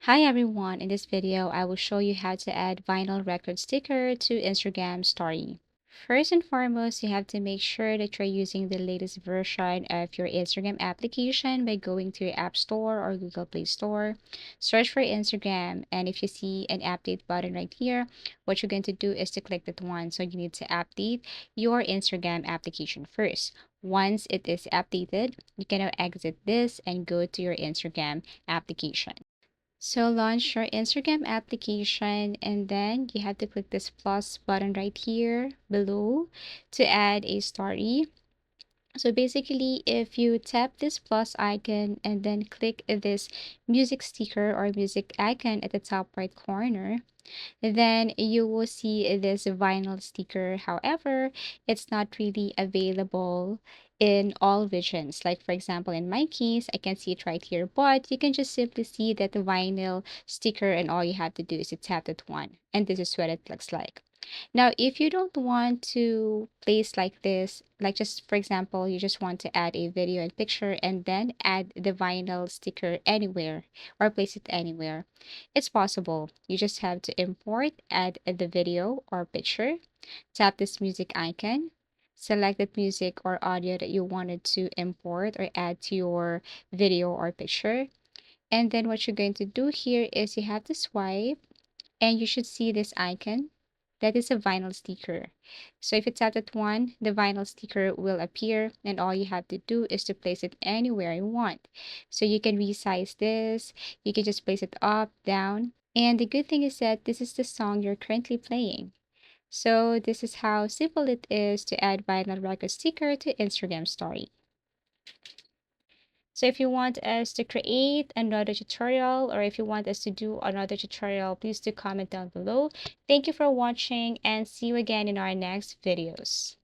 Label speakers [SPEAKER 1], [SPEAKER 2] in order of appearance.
[SPEAKER 1] Hi everyone, in this video I will show you how to add vinyl record sticker to Instagram story. First and foremost, you have to make sure that you're using the latest version of your Instagram application by going to your App Store or Google Play Store. Search for Instagram, and if you see an update button right here, what you're going to do is to click that one. So you need to update your Instagram application first. Once it is updated, you can now exit this and go to your Instagram application. So launch your Instagram application and then you have to click this plus button right here below to add a story. So basically, if you tap this plus icon and then click this music sticker or music icon at the top right corner, then you will see this vinyl sticker. However, it's not really available in all regions. Like for example, in my case, I can see it right here, but you can just simply see that the vinyl sticker and all you have to do is to tap that one. And this is what it looks like. Now, if you don't want to place like this, like just for example, you just want to add a video and picture and then add the vinyl sticker anywhere or place it anywhere, it's possible. You just have to import, add the video or picture, tap this music icon, select the music or audio that you wanted to import or add to your video or picture. And then what you're going to do here is you have to swipe and you should see this icon. That is a vinyl sticker. So if you tap that one, the vinyl sticker will appear and all you have to do is to place it anywhere you want. So you can resize this, you can just place it up, down. And the good thing is that this is the song you're currently playing. So this is how simple it is to add vinyl record sticker to Instagram story. So if you want us to create another tutorial or if you want us to do another tutorial, please do comment down below. Thank you for watching and see you again in our next videos.